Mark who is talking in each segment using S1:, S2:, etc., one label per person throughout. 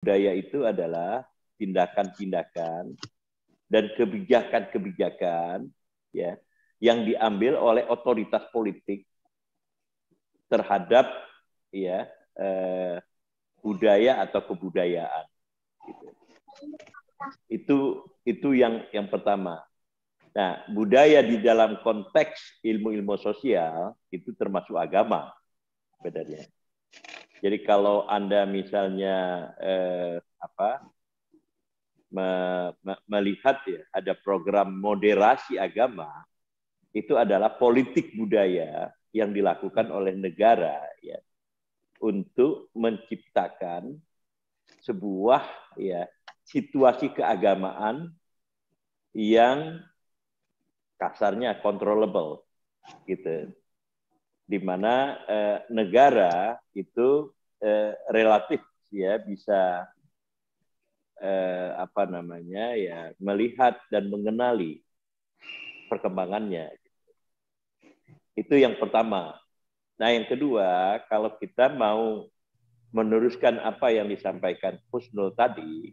S1: budaya itu adalah tindakan-tindakan dan kebijakan-kebijakan ya yang diambil oleh otoritas politik terhadap ya budaya atau kebudayaan. Gitu. Itu yang pertama. Nah, budaya di dalam konteks ilmu-ilmu sosial itu termasuk agama sebenarnya. Jadi kalau Anda misalnya melihat ya ada program moderasi agama, itu adalah politik budaya yang dilakukan oleh negara ya untuk menciptakan sebuah ya situasi keagamaan yang kasarnya controllable gitu, di mana negara itu relatif ya bisa melihat dan mengenali perkembangannya. Itu yang pertama. Nah, yang kedua, kalau kita mau meneruskan apa yang disampaikan Husnul tadi,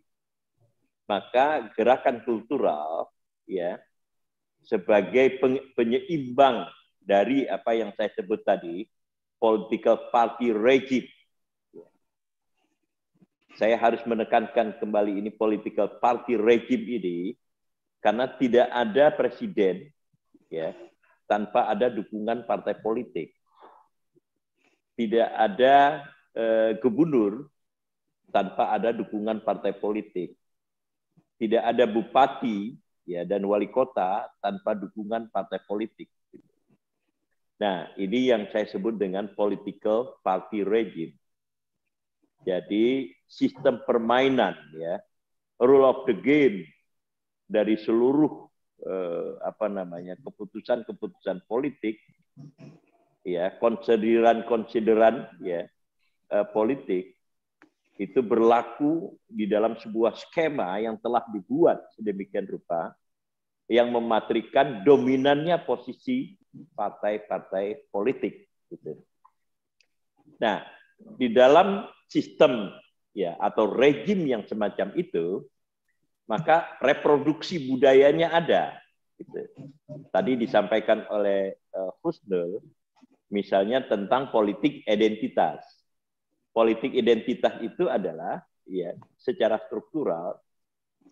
S1: maka gerakan kultural ya sebagai penyeimbang dari apa yang saya sebut tadi, political party regime. Saya harus menekankan kembali ini political party regime ini karena tidak ada presiden ya tanpa ada dukungan partai politik. Tidak ada gubernur tanpa ada dukungan partai politik. Tidak ada bupati ya dan wali kota tanpa dukungan partai politik. Nah, ini yang saya sebut dengan political party regime. Jadi sistem permainan ya, rule of the game dari seluruh keputusan-keputusan politik ya, konsideran ya politik itu berlaku di dalam sebuah skema yang telah dibuat sedemikian rupa yang mematrikan dominannya posisi partai-partai politik gitu. Nah, di dalam sistem ya atau rejim yang semacam itu, maka reproduksi budayanya ada. Gitu. Tadi disampaikan oleh Husnul, misalnya tentang politik identitas. Politik identitas itu adalah ya secara struktural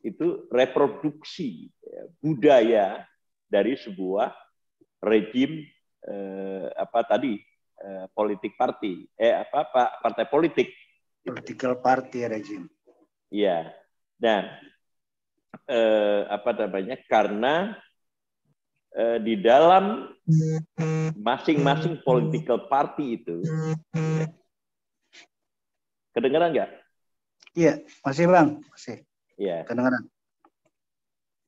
S1: itu reproduksi ya, budaya dari sebuah rejim politik party partai politik.
S2: Political party regime.
S1: Iya. Dan karena di dalam masing-masing political party itu kedengaran nggak?
S2: Iya, masih Bang, masih.
S1: Iya.
S2: Kedengaran.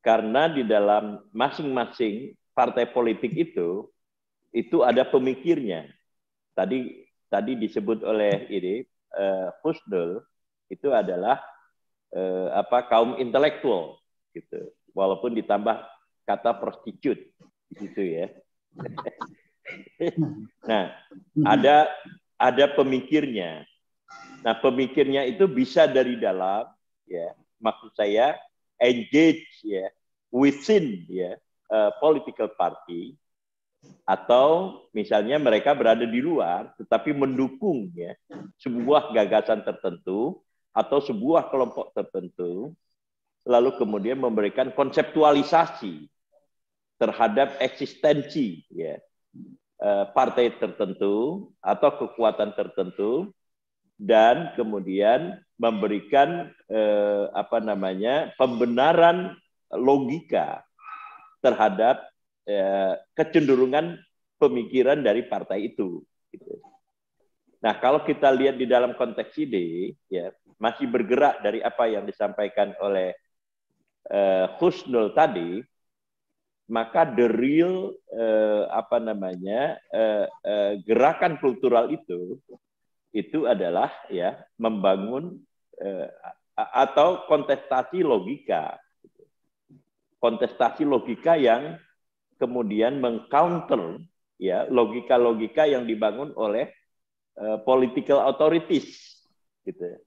S1: Karena di dalam masing-masing partai politik itu ada pemikirnya. Tadi disebut oleh Husnul itu adalah kaum intelektual gitu. Walaupun ditambah kata prostitute gitu ya. Nah, ada pemikirnya. Nah, pemikirnya itu bisa dari dalam ya, maksud saya engage ya within ya political party, atau misalnya mereka berada di luar tetapi mendukung ya sebuah gagasan tertentu atau sebuah kelompok tertentu, lalu kemudian memberikan konseptualisasi terhadap eksistensi ya partai tertentu atau kekuatan tertentu, dan kemudian memberikan pembenaran logika terhadap kecenderungan pemikiran dari partai itu. Gitu. Nah, kalau kita lihat di dalam konteks ini, ya masih bergerak dari apa yang disampaikan oleh Husnul tadi, maka the real gerakan kultural itu adalah ya membangun atau kontestasi logika. Kontestasi logika yang kemudian mengcounter ya logika-logika yang dibangun oleh political authorities gitu.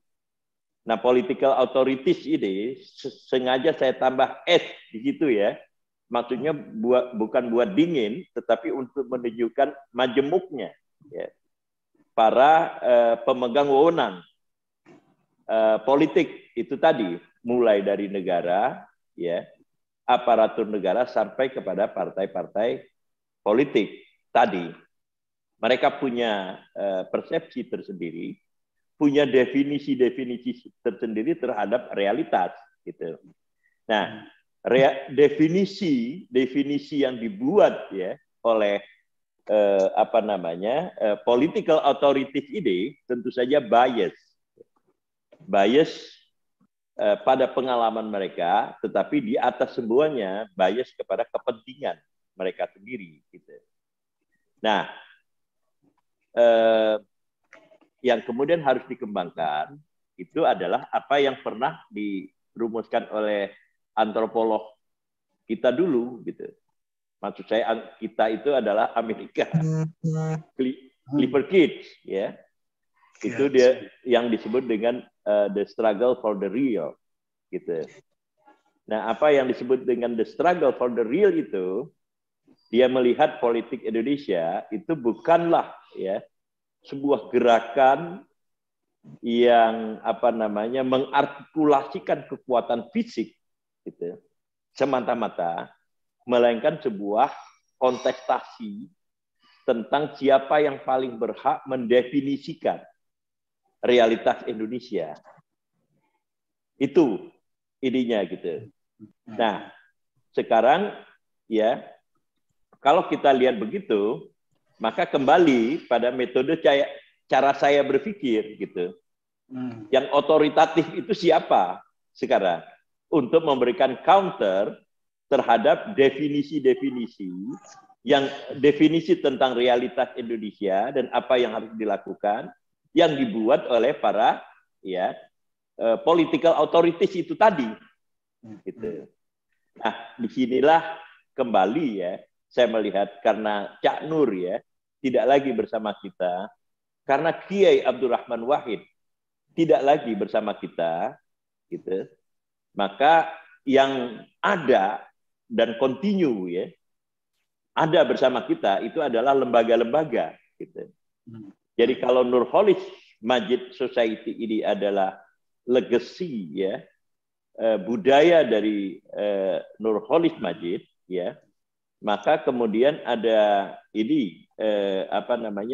S1: Nah, political authorities ini sengaja saya tambah S di situ ya. Maksudnya bukan buat dingin, tetapi untuk menunjukkan majemuknya ya, para pemegang wewenang politik itu tadi, mulai dari negara, ya, aparatur negara sampai kepada partai-partai politik tadi. Mereka punya persepsi tersendiri, punya definisi-definisi tersendiri terhadap realitas, gitu. Nah, definisi yang dibuat ya oleh political authorities ini tentu saja bias pada pengalaman mereka, tetapi di atas semuanya bias kepada kepentingan mereka sendiri, gitu. Nah, yang kemudian harus dikembangkan itu adalah apa yang pernah dirumuskan oleh antropolog kita dulu, gitu. Maksud saya kita itu adalah Amerika, Clifford Geertz, ya. Itu dia yang disebut dengan the struggle for the real, gitu. Nah, apa yang disebut dengan the struggle for the real itu, dia melihat politik Indonesia itu bukanlah ya sebuah gerakan yang mengartikulasikan kekuatan fisik, gitu, semata-mata, melainkan sebuah kontestasi tentang siapa yang paling berhak mendefinisikan realitas Indonesia. Itu ininya, gitu. Nah, sekarang ya kalau kita lihat begitu, maka kembali pada metode cara saya berpikir, gitu. Yang otoritatif itu siapa sekarang? Untuk memberikan counter terhadap definisi-definisi yang definisi tentang realitas Indonesia dan apa yang harus dilakukan yang dibuat oleh para ya political authorities itu tadi, gitu. Nah, disinilah kembali ya saya melihat karena Cak Nur ya tidak lagi bersama kita, karena Kiai Abdurrahman Wahid tidak lagi bersama kita, gitu. Maka yang ada dan continue ya ada bersama kita itu adalah lembaga-lembaga, gitu. Jadi kalau Nurholis Majid Society ini adalah legacy ya budaya dari Nurholis Majid ya, maka kemudian ada ini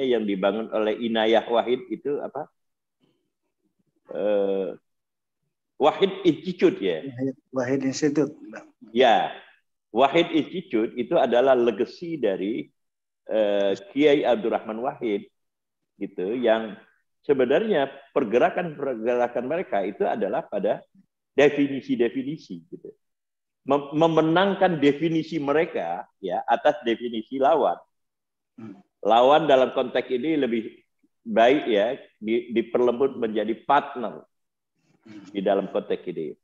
S1: yang dibangun oleh Inayah Wahid itu apa? Wahid Institute ya.
S2: Wahid Institute.
S1: Ya, Wahid Institute itu adalah legacy dari Kiai Abdurrahman Wahid, gitu, yang sebenarnya pergerakan mereka itu adalah pada definisi-definisi, gitu. Memenangkan definisi mereka ya atas definisi lawan. Lawan dalam konteks ini lebih baik ya diperlembut menjadi partner di dalam konteks ini.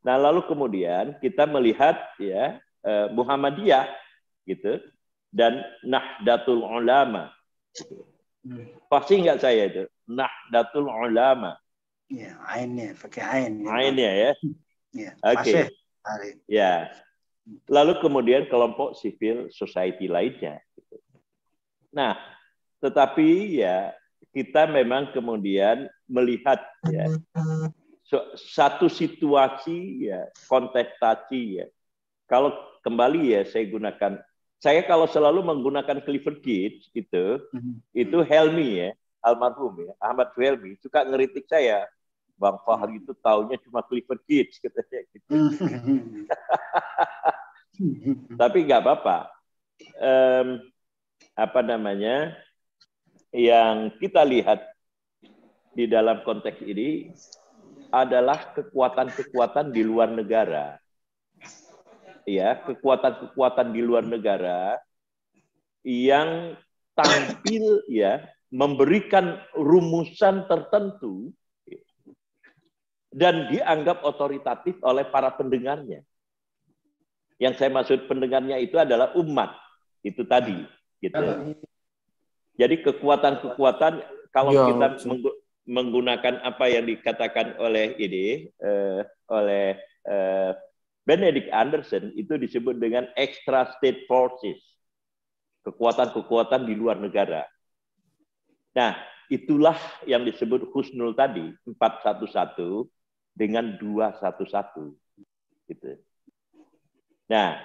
S1: Nah, lalu kemudian kita melihat ya Muhammadiyah, gitu, dan Nahdlatul Ulama. Pasti nggak saya itu Nahdlatul Ulama.
S2: Ya, ainnya pakai ain.
S1: Ainnya ya.
S2: Ya,
S1: oke. Ya. Lalu kemudian kelompok civil society lainnya. Nah, tetapi ya kita memang kemudian melihat ya satu situasi ya kontestasi ya. Kalau kembali ya saya kalau selalu menggunakan Clifford Geertz itu Helmi ya, almarhum ya, Ahmad Helmi suka ngeritik saya. Bang Fahri itu taunya cuma Clifford Geertz, katanya gitu. Tapi nggak apa-apa. Yang kita lihat di dalam konteks ini adalah kekuatan-kekuatan di luar negara. Ya, kekuatan-kekuatan di luar negara yang tampil ya memberikan rumusan tertentu dan dianggap otoritatif oleh para pendengarnya. Yang saya maksud pendengarnya itu adalah umat. Itu tadi, gitu. Jadi kekuatan-kekuatan kalau kita menggunakan apa yang dikatakan oleh oleh Benedict Anderson, itu disebut dengan extra state forces, kekuatan-kekuatan di luar negara. Nah, itulah yang disebut Husnul tadi, 411 dengan 211 gitu. Nah,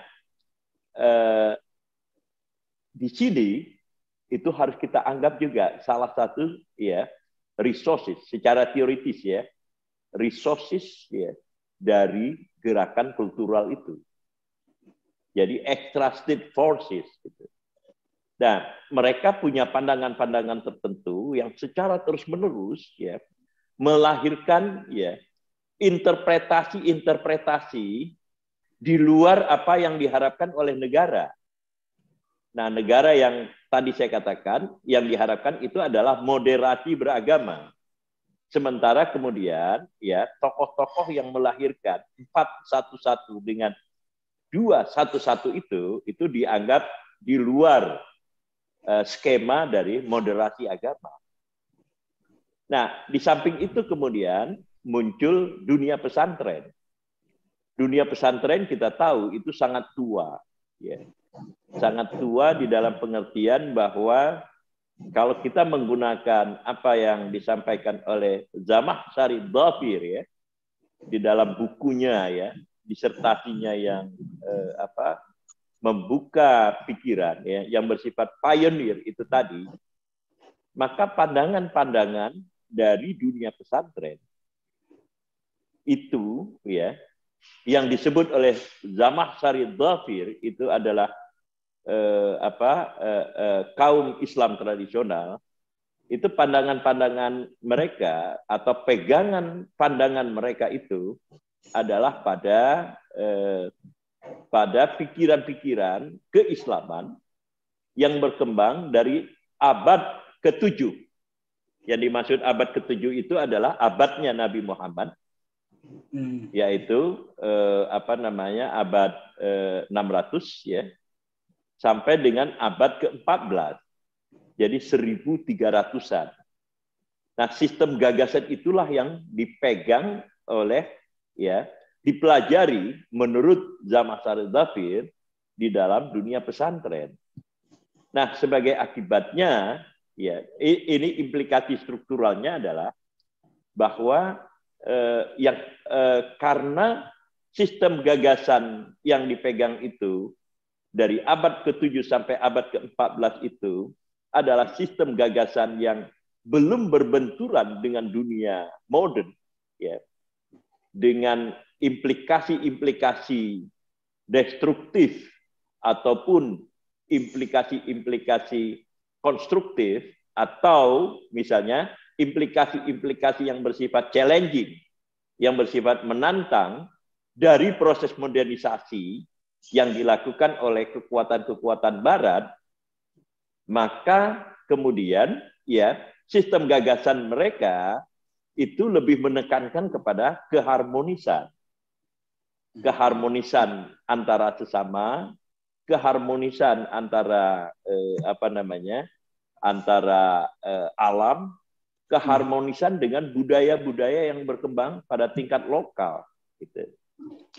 S1: di sini itu harus kita anggap juga salah satu ya resources secara teoritis ya, resources ya dari gerakan kultural itu. Jadi extra state forces gitu. Nah, mereka punya pandangan-pandangan tertentu yang secara terus-menerus ya melahirkan ya interpretasi-interpretasi di luar apa yang diharapkan oleh negara. Nah, negara yang tadi saya katakan, yang diharapkan itu adalah moderasi beragama. Sementara kemudian, ya tokoh-tokoh yang melahirkan 411 dengan 211 itu dianggap di luar skema dari moderasi agama. Nah, di samping itu kemudian muncul dunia pesantren. Dunia pesantren kita tahu itu sangat tua, ya. Sangat tua di dalam pengertian bahwa kalau kita menggunakan apa yang disampaikan oleh Zamakhsyari Dhafir ya di dalam bukunya ya, disertasinya yang membuka pikiran ya, yang bersifat pioneer itu tadi, maka pandangan-pandangan dari dunia pesantren itu ya yang disebut oleh Zamakhsyari Dhafir itu adalah kaum Islam tradisional, itu pandangan-pandangan mereka atau pegangan pandangan mereka itu adalah pada pikiran-pikiran keislaman yang berkembang dari abad ke-7. Yang dimaksud abad ke-7 itu adalah abadnya Nabi Muhammad, yaitu abad 600 ya, sampai dengan abad ke-14. Jadi 1300-an. Nah, sistem gagasan itulah yang dipegang oleh ya, dipelajari menurut Zamakhsyari Dhafir di dalam dunia pesantren. Nah, sebagai akibatnya ya, ini implikasi strukturalnya adalah bahwa karena sistem gagasan yang dipegang itu dari abad ke-7 sampai abad ke-14 itu adalah sistem gagasan yang belum berbenturan dengan dunia modern, ya, dengan implikasi-implikasi destruktif ataupun implikasi-implikasi konstruktif, atau misalnya implikasi-implikasi yang bersifat challenging, yang bersifat menantang dari proses modernisasi yang dilakukan oleh kekuatan-kekuatan Barat, maka kemudian ya sistem gagasan mereka itu lebih menekankan kepada keharmonisan. Keharmonisan antara sesama, keharmonisan antara antara alam, keharmonisan dengan budaya-budaya yang berkembang pada tingkat lokal gitu.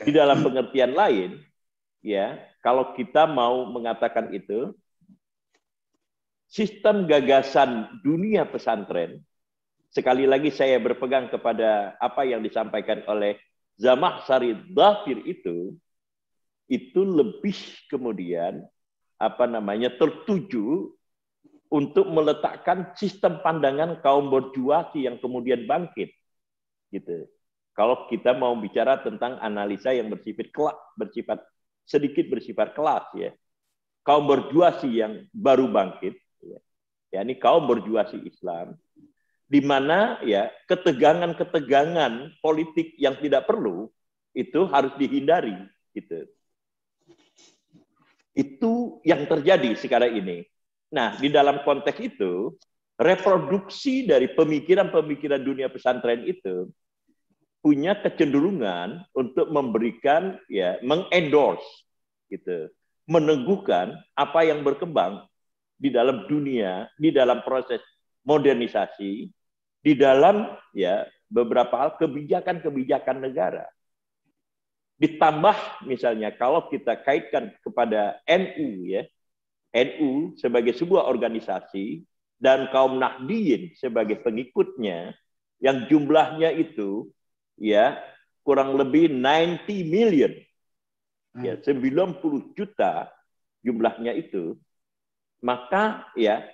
S1: Di dalam pengertian lain, ya, kalau kita mau mengatakan itu, sistem gagasan dunia pesantren, sekali lagi saya berpegang kepada apa yang disampaikan oleh Zamakhsyari Dhafir itu lebih kemudian tertuju untuk meletakkan sistem pandangan kaum borjuasi yang kemudian bangkit, gitu. Kalau kita mau bicara tentang analisa yang bersifat sedikit bersifat kelas, ya, kaum borjuasi yang baru bangkit, ya, ini kaum borjuasi Islam, di mana ya ketegangan-ketegangan politik yang tidak perlu itu harus dihindari, gitu. Itu yang terjadi sekarang ini. Nah, di dalam konteks itu, reproduksi dari pemikiran-pemikiran dunia pesantren itu punya kecenderungan untuk memberikan, ya, mengendorse, gitu, meneguhkan apa yang berkembang di dalam dunia, di dalam proses modernisasi, di dalam ya beberapa hal kebijakan-kebijakan negara. Ditambah misalnya kalau kita kaitkan kepada NU ya, NU sebagai sebuah organisasi dan kaum Nahdliyin sebagai pengikutnya yang jumlahnya itu ya kurang lebih 90 million ya 90 juta jumlahnya itu, maka ya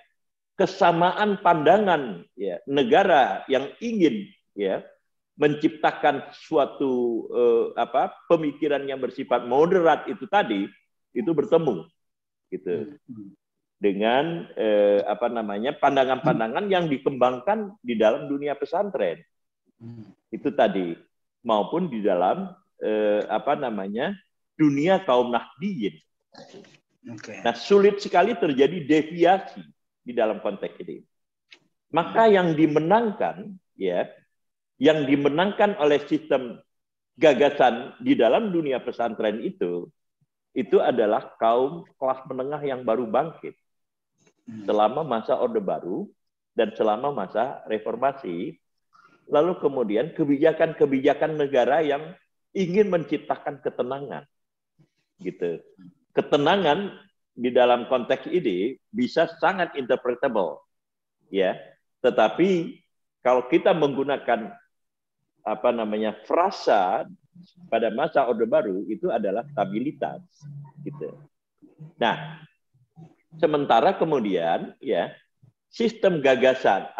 S1: kesamaan pandangan ya negara yang ingin ya menciptakan suatu pemikiran yang bersifat moderat itu tadi itu bertemu gitu dengan pandangan-pandangan yang dikembangkan di dalam dunia pesantren itu tadi maupun di dalam dunia kaum Nahdliyin. Nah, sulit sekali terjadi deviasi di dalam konteks ini. Maka yang dimenangkan ya, yang dimenangkan oleh sistem gagasan di dalam dunia pesantren itu adalah kaum kelas menengah yang baru bangkit selama masa Orde Baru dan selama masa reformasi. Lalu kemudian kebijakan-kebijakan negara yang ingin menciptakan ketenangan. Gitu. Ketenangan di dalam konteks ini bisa sangat interpretable. Ya. Tetapi kalau kita menggunakan frasa pada masa Orde Baru itu adalah stabilitas gitu. Nah, sementara kemudian ya sistem gagasan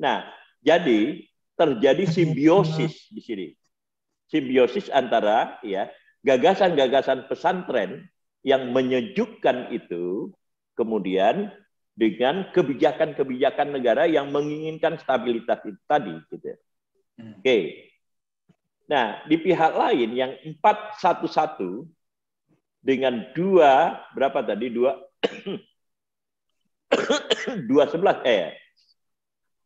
S1: Nah, jadi terjadi simbiosis di sini. Simbiosis antara ya gagasan-gagasan pesantren yang menyejukkan itu kemudian dengan kebijakan-kebijakan negara yang menginginkan stabilitas itu tadi gitu. Oke. Nah, di pihak lain yang 411 dengan 211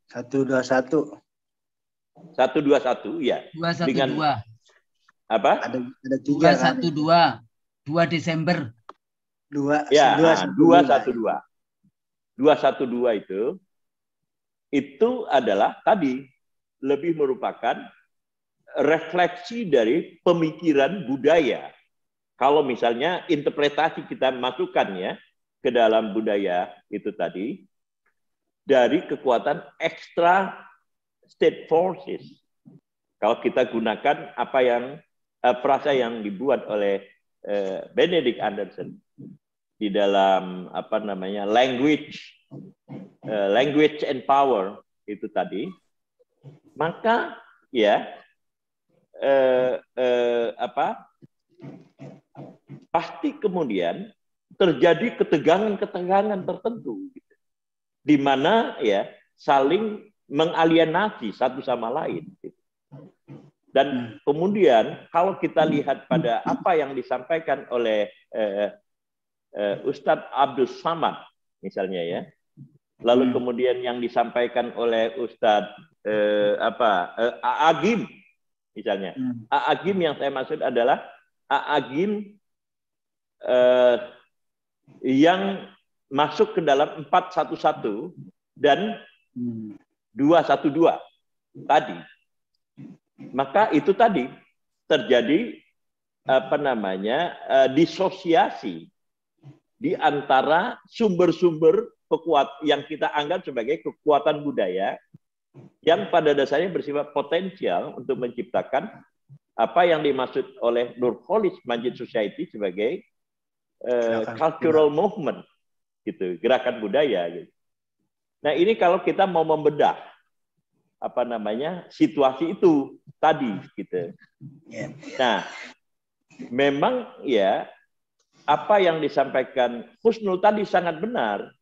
S2: 121
S1: ya.
S3: 212.
S1: Dengan apa?
S2: Ada 3
S3: 212. 2 Desember.
S2: 2
S1: ya, 212. 212 itu adalah tadi lebih merupakan refleksi dari pemikiran budaya. Kalau misalnya interpretasi kita masukkan ya ke dalam budaya itu tadi dari kekuatan extra state forces. Kalau kita gunakan apa yang frasa yang dibuat oleh Benedict Anderson di dalam language and power itu tadi, maka ya pasti kemudian terjadi ketegangan-ketegangan tertentu gitu, di mana ya saling mengalienasi satu sama lain gitu. Dan kemudian kalau kita lihat pada apa yang disampaikan oleh Ustadz Abdul Samad misalnya ya, lalu kemudian yang disampaikan oleh Ustadz A'agim misalnya. A'agim yang saya maksud adalah A'agim yang masuk ke dalam 411 dan 212 tadi. Maka itu tadi terjadi disosiasi di antara sumber-sumber yang kita anggap sebagai kekuatan budaya yang pada dasarnya bersifat potensial untuk menciptakan apa yang dimaksud oleh Nurholis Majid Society sebagai cultural movement gitu, gerakan budaya gitu. Nah, ini kalau kita mau membedah situasi itu tadi gitu. Nah, memang ya apa yang disampaikan Husnul tadi sangat benar.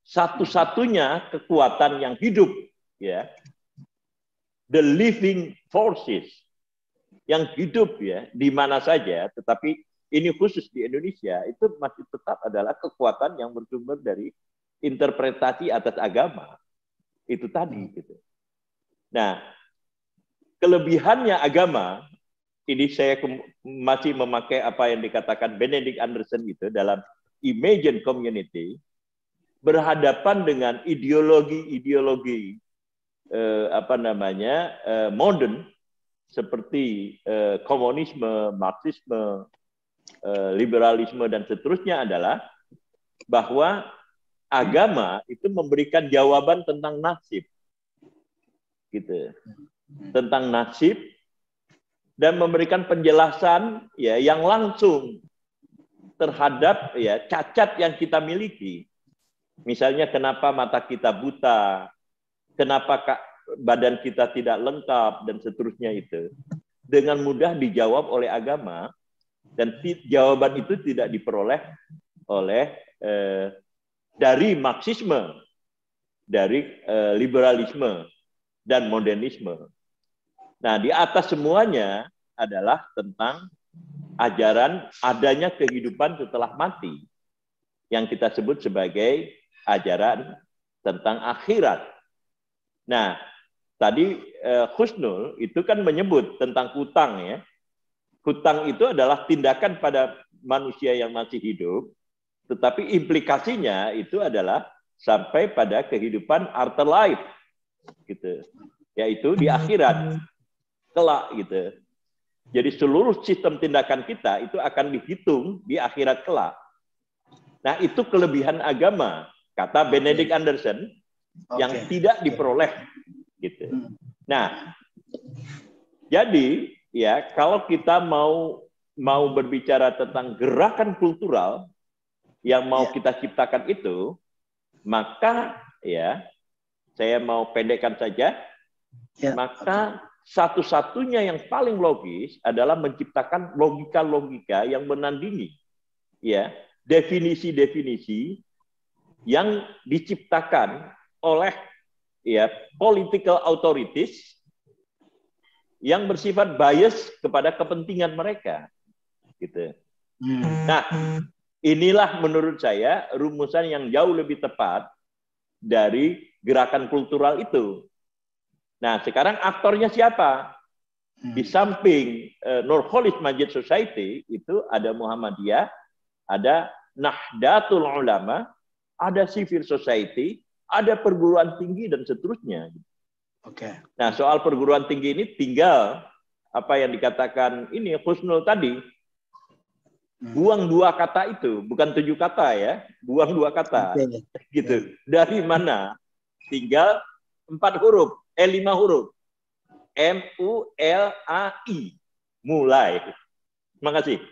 S1: Satu-satunya kekuatan yang hidup ya, the living forces yang hidup ya di mana saja, tetapi ini khusus di Indonesia itu masih tetap adalah kekuatan yang bersumber dari interpretasi atas agama. Itu tadi gitu. Nah, kelebihannya agama ini saya masih memakai apa yang dikatakan Benedict Anderson itu dalam Imagine Community. berhadapan dengan ideologi-ideologi modern seperti komunisme, marxisme, liberalisme dan seterusnya adalah bahwa agama itu memberikan jawaban tentang nasib, gitu, tentang nasib dan memberikan penjelasan ya yang langsung terhadap ya cacat yang kita miliki. Misalnya kenapa mata kita buta, kenapa badan kita tidak lengkap dan seterusnya itu dengan mudah dijawab oleh agama. Dan jawaban itu tidak diperoleh oleh dari Marxisme, dari liberalisme dan modernisme. Nah, di atas semuanya adalah tentang ajaran adanya kehidupan setelah mati, yang kita sebut sebagai ajaran tentang akhirat. Nah, tadi Husnul itu kan menyebut tentang hutang ya. Hutang itu adalah tindakan pada manusia yang masih hidup, tetapi implikasinya itu adalah sampai pada kehidupan afterlife, gitu, yaitu di akhirat kelak, gitu. Jadi seluruh sistem tindakan kita itu akan dihitung di akhirat kelak. Nah, itu kelebihan agama, kata Benedict Anderson, yang tidak diperoleh, gitu. Nah, jadi ya, kalau kita mau berbicara tentang gerakan kultural yang mau kita ciptakan itu, maka ya saya mau pendekkan saja, maka satu-satunya yang paling logis adalah menciptakan logika-logika yang menandingi ya definisi-definisi yang diciptakan oleh ya political authorities yang bersifat bias kepada kepentingan mereka, gitu. Nah, inilah menurut saya rumusan yang jauh lebih tepat dari gerakan kultural itu. Nah, sekarang aktornya siapa? Di samping Nurholis Majid Society itu ada Muhammadiyah, ada Nahdlatul Ulama, ada civil society, ada perguruan tinggi dan seterusnya. Nah, soal perguruan tinggi ini tinggal apa yang dikatakan ini Husnul tadi. Buang 2 kata itu, bukan 7 kata ya. Buang 2 kata. Gitu. Dari mana? Tinggal 4 huruf, 5 huruf. MULAI. Mulai. Terima kasih.